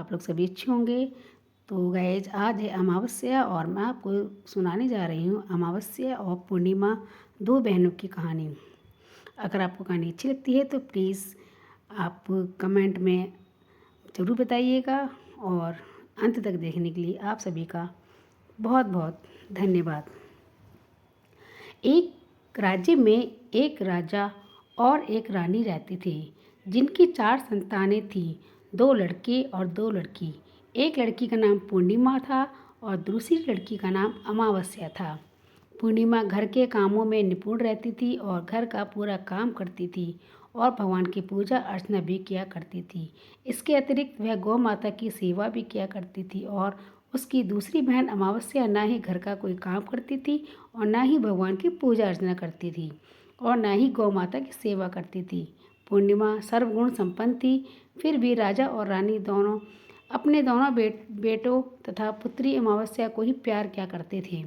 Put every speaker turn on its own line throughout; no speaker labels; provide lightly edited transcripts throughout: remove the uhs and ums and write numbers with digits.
आप लोग सभी अच्छे होंगे। तो गाइज आज है अमावस्या और मैं आपको सुनाने जा रही हूँ अमावस्या और पूर्णिमा, दो बहनों की कहानी। अगर आपको कहानी अच्छी लगती है तो प्लीज़ आप कमेंट में ज़रूर बताइएगा और अंत तक देखने के लिए आप सभी का बहुत बहुत धन्यवाद। एक राज्य में एक राजा और एक रानी रहती थी, जिनकी 4 संतानें थीं, 2 लड़के और 2 लड़की। एक लड़की का नाम पूर्णिमा था और दूसरी लड़की का नाम अमावस्या था। पूर्णिमा घर के कामों में निपुण रहती थी और घर का पूरा काम करती थी और भगवान की पूजा अर्चना भी किया करती थी। इसके अतिरिक्त वह गौ माता की सेवा भी किया करती थी और उसकी दूसरी बहन अमावस्या ना ही घर का कोई काम करती थी और ना ही भगवान की पूजा अर्चना करती थी और ना ही गौ माता की सेवा करती थी। पूर्णिमा सर्वगुण संपन्न थी, फिर भी राजा और रानी दोनों अपने दोनों बेटों तथा पुत्री अमावस्या को ही प्यार किया करते थे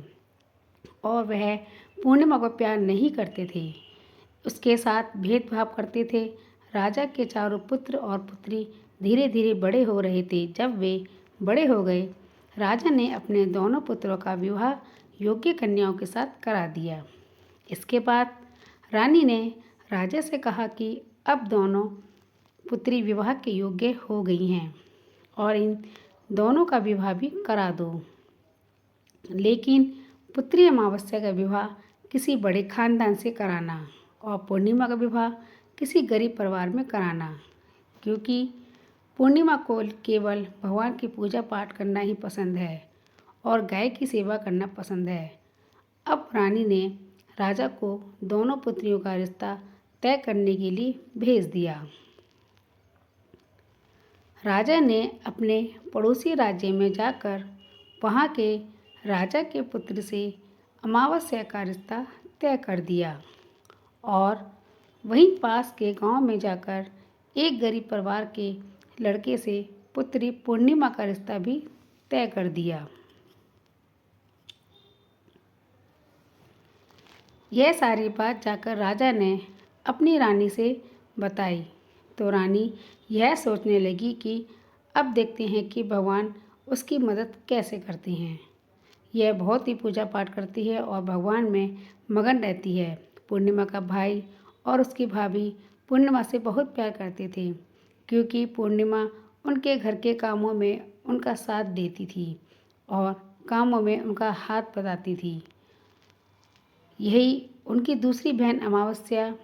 और वह पूर्णिमा को प्यार नहीं करते थे, उसके साथ भेदभाव करते थे। राजा के चारों पुत्र और पुत्री धीरे धीरे बड़े हो रहे थे। जब वे बड़े हो गए, राजा ने अपने दोनों पुत्रों का विवाह योग्य कन्याओं के साथ करा दिया। इसके बाद रानी ने राजा से कहा कि अब दोनों पुत्री विवाह के योग्य हो गई हैं और इन दोनों का विवाह भी करा दो, लेकिन पुत्री अमावस्या का विवाह किसी बड़े खानदान से कराना और पूर्णिमा का विवाह किसी गरीब परिवार में कराना, क्योंकि पूर्णिमा को केवल भगवान की पूजा पाठ करना ही पसंद है और गाय की सेवा करना पसंद है। अब रानी ने राजा को दोनों पुत्रियों का रिश्ता तय करने के लिए भेज दिया। राजा ने अपने पड़ोसी राज्य में जाकर वहाँ के राजा के पुत्र से अमावस्या का रिश्ता तय कर दिया और वहीं पास के गांव में जाकर एक गरीब परिवार के लड़के से पुत्री पूर्णिमा का रिश्ता भी तय कर दिया। यह सारी बात जाकर राजा ने अपनी रानी से बताई तो रानी यह सोचने लगी कि अब देखते हैं कि भगवान उसकी मदद कैसे करते हैं। यह बहुत ही पूजा पाठ करती है और भगवान में मगन रहती है। पूर्णिमा का भाई और उसकी भाभी पूर्णिमा से बहुत प्यार करते थे, क्योंकि पूर्णिमा उनके घर के कामों में उनका साथ देती थी और कामों में उनका हाथ बटाती थी। यही उनकी दूसरी बहन अमावस्या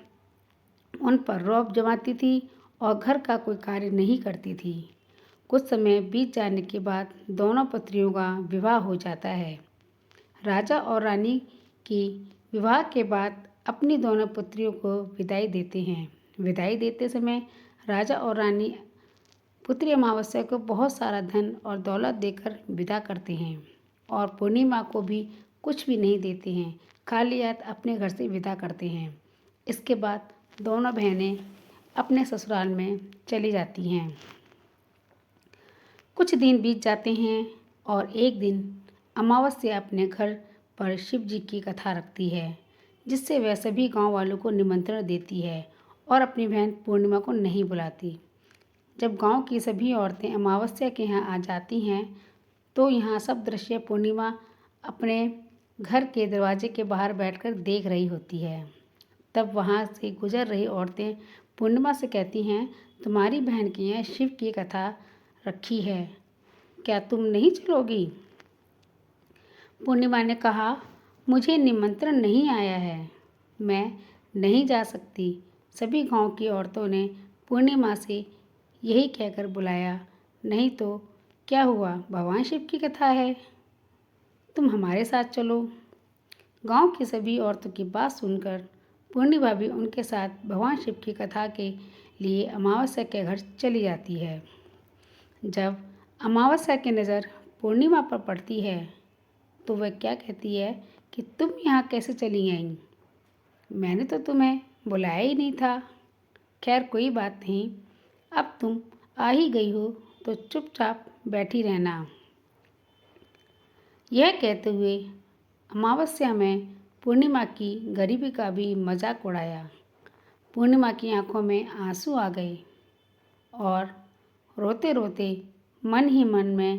उन पर रौब जमाती थी और घर का कोई कार्य नहीं करती थी। कुछ समय बीत जाने के बाद दोनों पुत्रियों का विवाह हो जाता है। राजा और रानी की विवाह के बाद अपनी दोनों पुत्रियों को विदाई देते हैं। विदाई देते समय राजा और रानी पुत्री अमावस्या को बहुत सारा धन और दौलत देकर विदा करते हैं और पूर्णिमा को भी कुछ भी नहीं देते हैं, खाली हाथ अपने घर से विदा करते हैं। इसके बाद दोनों बहनें अपने ससुराल में चली जाती हैं। कुछ दिन बीत जाते हैं और एक दिन अमावस्या अपने घर पर शिव जी की कथा रखती है, जिससे वह सभी गांव वालों को निमंत्रण देती है और अपनी बहन पूर्णिमा को नहीं बुलाती। जब गांव की सभी औरतें अमावस्या के यहाँ आ जाती हैं तो यहाँ सब दृश्य पूर्णिमा अपने घर के दरवाजे के बाहर बैठकर देख रही होती है। तब वहाँ से गुजर रही औरतें पूर्णिमा से कहती हैं, तुम्हारी बहन के यहाँ शिव की कथा रखी है, क्या तुम नहीं चलोगी? पूर्णिमा ने कहा, मुझे निमंत्रण नहीं आया है, मैं नहीं जा सकती। सभी गांव की औरतों ने पूर्णिमा से यही कहकर बुलाया, नहीं तो क्या हुआ, भगवान शिव की कथा है, तुम हमारे साथ चलो। गांव की सभी औरतों की बात सुनकर पूर्णिमा भी उनके साथ भगवान शिव की कथा के लिए अमावस्या के घर चली जाती है। जब अमावस्या की नज़र पूर्णिमा पर पड़ती है तो वह क्या कहती है कि तुम यहाँ कैसे चली आई, मैंने तो तुम्हें बुलाया ही नहीं था। खैर कोई बात नहीं, अब तुम आ ही गई हो तो चुपचाप बैठी रहना। यह कहते हुए अमावस्या में पूर्णिमा की गरीबी का भी मजाक उड़ाया। पूर्णिमा की आंखों में आंसू आ गए और रोते रोते मन ही मन में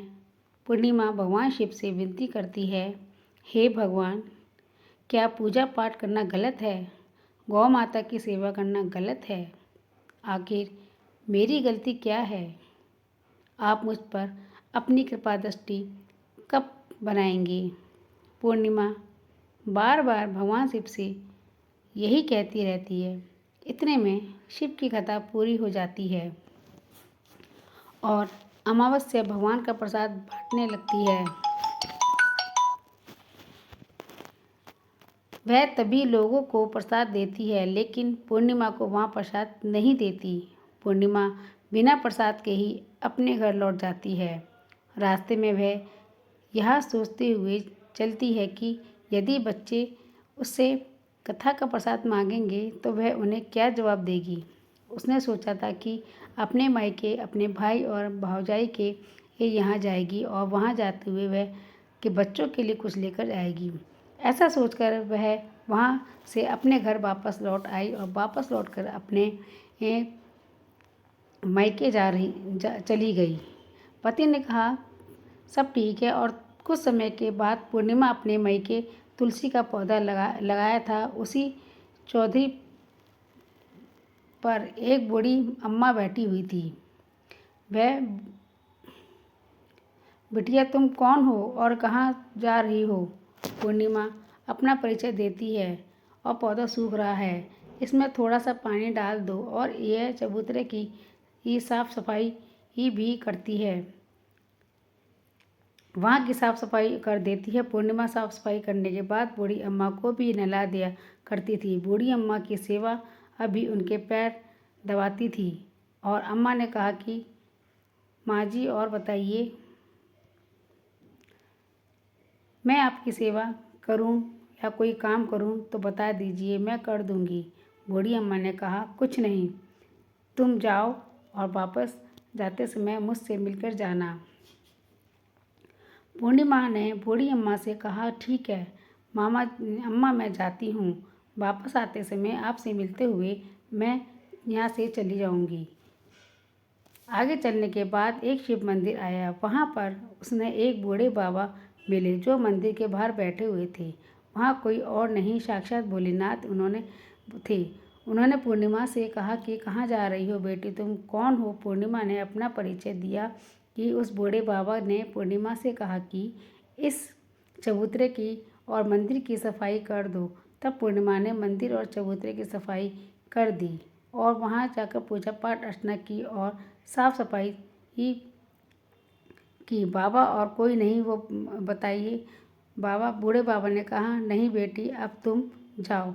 पूर्णिमा भगवान शिव से विनती करती है, हे भगवान, क्या पूजा पाठ करना गलत है? गौ माता की सेवा करना गलत है? आखिर मेरी गलती क्या है? आप मुझ पर अपनी कृपा दृष्टि कब बनाएंगे? पूर्णिमा बार बार भगवान शिव से यही कहती रहती है। इतने में शिव की कथा पूरी हो जाती है और अमावस्या भगवान का प्रसाद बांटने लगती है। वह तभी लोगों को प्रसाद देती है, लेकिन पूर्णिमा को वहाँ प्रसाद नहीं देती। पूर्णिमा बिना प्रसाद के ही अपने घर लौट जाती है। रास्ते में वह यह सोचते हुए चलती है कि यदि बच्चे उससे कथा का प्रसाद मांगेंगे तो वह उन्हें क्या जवाब देगी। उसने सोचा था कि अपने मायके, अपने भाई और भौजाई के यहाँ जाएगी और वहाँ जाते हुए वह के बच्चों के लिए कुछ लेकर आएगी। ऐसा सोचकर वह वहाँ से अपने घर वापस लौट आई और वापस लौटकर अपने मायके चली गई। पति ने कहा, सब ठीक है, और कुछ समय के बाद पूर्णिमा अपने मायके तुलसी का पौधा लगाया था। उसी चौधरी पर एक बूढ़ी अम्मा बैठी हुई थी। वह, बिटिया तुम कौन हो और कहाँ जा रही हो? पूर्णिमा अपना परिचय देती है, और पौधा सूख रहा है, इसमें थोड़ा सा पानी डाल दो, और यह चबूतरे की साफ सफाई ही भी करती है। वहाँ की साफ सफाई कर देती है। पूर्णिमा साफ सफाई करने के बाद बूढ़ी अम्मा को भी नहला दिया करती थी। बूढ़ी अम्मा की सेवा अभी उनके पैर दबाती थी और अम्मा ने कहा कि माँ जी, और बताइए, मैं आपकी सेवा करूं या कोई काम करूं तो बता दीजिए, मैं कर दूंगी। बूढ़ी अम्मा ने कहा, कुछ नहीं, तुम जाओ और वापस जाते समय मुझसे मिलकर जाना। पूर्णिमा ने बूढ़ी अम्मा से कहा, ठीक है अम्मा, मैं जाती हूँ। वापस आते समय आपसे मिलते हुए मैं यहाँ से चली जाऊँगी। आगे चलने के बाद एक शिव मंदिर आया। वहाँ पर उसने एक बूढ़े बाबा मिले जो मंदिर के बाहर बैठे हुए थे। वहाँ कोई और नहीं, साक्षात भोलेनाथ थे। उन्होंने पूर्णिमा से कहा कि कहाँ जा रही हो बेटी, तुम कौन हो? पूर्णिमा ने अपना परिचय दिया कि उस बूढ़े बाबा ने पूर्णिमा से कहा कि इस चबूतरे की और मंदिर की सफाई कर दो। तब पूर्णिमा ने मंदिर और चबूतरे की सफाई कर दी और वहाँ जाकर पूजा पाठ अर्चना की और साफ सफाई ही की। बाबा और कोई नहीं, वो बताइए? बूढ़े बाबा ने कहा, नहीं बेटी, अब तुम जाओ,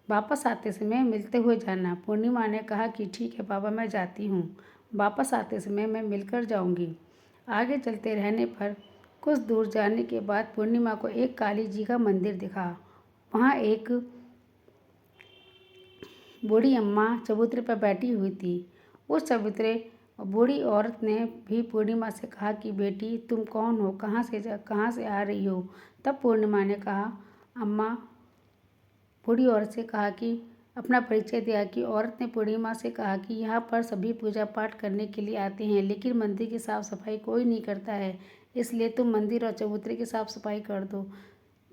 वापस आते समय मिलते हुए जाना। पूर्णिमा ने कहा कि ठीक है बाबा, मैं जाती हूँ, वापस आते समय मैं मिलकर जाऊँगी। आगे चलते रहने पर कुछ दूर जाने के बाद पूर्णिमा को एक काली जी का मंदिर दिखा। वहाँ एक बूढ़ी अम्मा चबूतरे पर बैठी हुई थी। उस चबूतरे बूढ़ी औरत ने भी पूर्णिमा से कहा कि बेटी तुम कौन हो, कहाँ से आ रही हो? तब पूर्णिमा ने कहा, अम्मा, बूढ़ी औरत से कहा कि अपना परिचय दिया कि औरत ने पूर्णिमा से कहा कि यहाँ पर सभी पूजा पाठ करने के लिए आते हैं, लेकिन मंदिर की साफ़ सफाई कोई नहीं करता है, इसलिए तुम मंदिर और चबूतरे की साफ़ सफाई कर दो।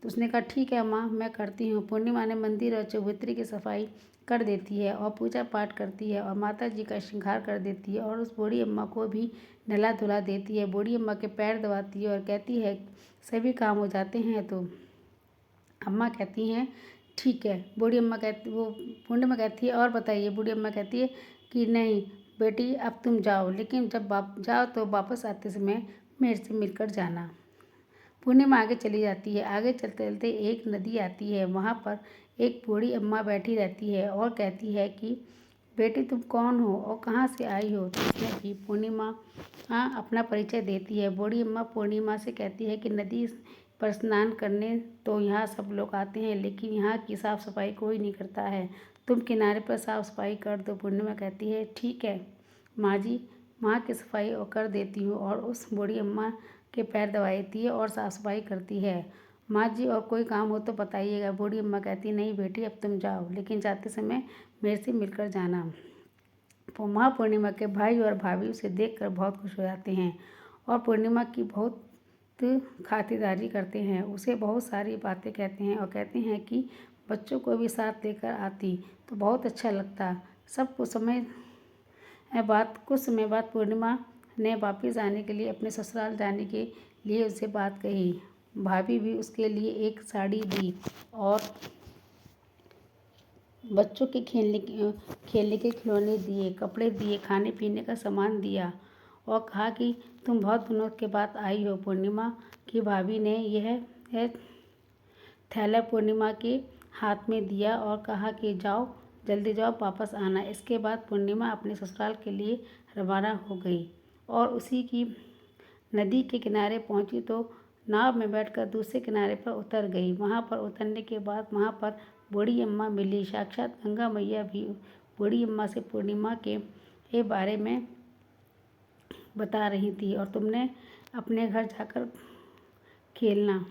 तो उसने कहा, ठीक है अम्मा, मैं करती हूँ। पूर्णिमा ने मंदिर और चबूतरे की सफाई कर देती है और पूजा पाठ करती है और माता जी का श्रृंगार कर देती है और उस बूढ़ी अम्मा को भी नहला धुला देती है। बूढ़ी अम्मा के पैर दबाती है और कहती है, सभी काम हो जाते हैं तो? अम्मा कहती हैं, ठीक है। पूर्णिमा कहती है, और बताइए? बूढ़ी अम्मा कहती है कि नहीं बेटी, अब तुम जाओ, लेकिन जब जाओ तो वापस आते समय मेरे से मिलकर जाना। पूर्णिमा आगे चली जाती है। आगे चलते चलते एक नदी आती है। वहाँ पर एक बूढ़ी अम्मा बैठी रहती है और कहती है कि बेटी तुम कौन हो और कहाँ से आई हो? तो इसमें भी पूर्णिमा अपना परिचय देती है। बूढ़ी अम्मा पूर्णिमा से कहती है कि नदी पर स्नान करने तो यहाँ सब लोग आते हैं, लेकिन यहाँ की साफ़ सफाई कोई नहीं करता है, तुम किनारे पर साफ़ सफाई कर दो। पूर्णिमा कहती है, ठीक है माँ जी, वहाँ की सफाई और कर देती हूँ, और उस बूढ़ी अम्मा के पैर दबाती है और साफ़ सफाई करती है। माँ जी, और कोई काम हो तो बताइएगा। बूढ़ी अम्मा कहती, नहीं बेटी, अब तुम जाओ, लेकिन जाते समय मेरे से मिलकर जाना। पूर्णिमा के भाई और भाभी उसे देखकर बहुत खुश हो जाते हैं और पूर्णिमा की बहुत खातिरदारी करते हैं, उसे बहुत सारी बातें कहते हैं और कहते हैं कि बच्चों को भी साथ लेकर आती तो बहुत अच्छा लगता। कुछ समय बाद पूर्णिमा ने वापस आने के लिए अपने ससुराल जाने के लिए उसे बात कही। भाभी भी उसके लिए एक साड़ी दी और बच्चों के खेलने के खिलौने दिए, कपड़े दिए, खाने पीने का सामान दिया और कहा कि तुम बहुत दिनों के बाद आई हो। पूर्णिमा की भाभी ने यह थैला पूर्णिमा के हाथ में दिया और कहा कि जाओ, जल्दी जाओ, वापस आना। इसके बाद पूर्णिमा अपने ससुराल के लिए रवाना हो गई और उसी की नदी के किनारे पहुंची तो नाव में बैठकर दूसरे किनारे पर उतर गई। वहां पर उतरने के बाद वहां पर बूढ़ी अम्मा मिली। साक्षात गंगा मैया भी बूढ़ी अम्मा से पूर्णिमा के बारे में बता रही थी और तुमने अपने घर जाकर खेलना।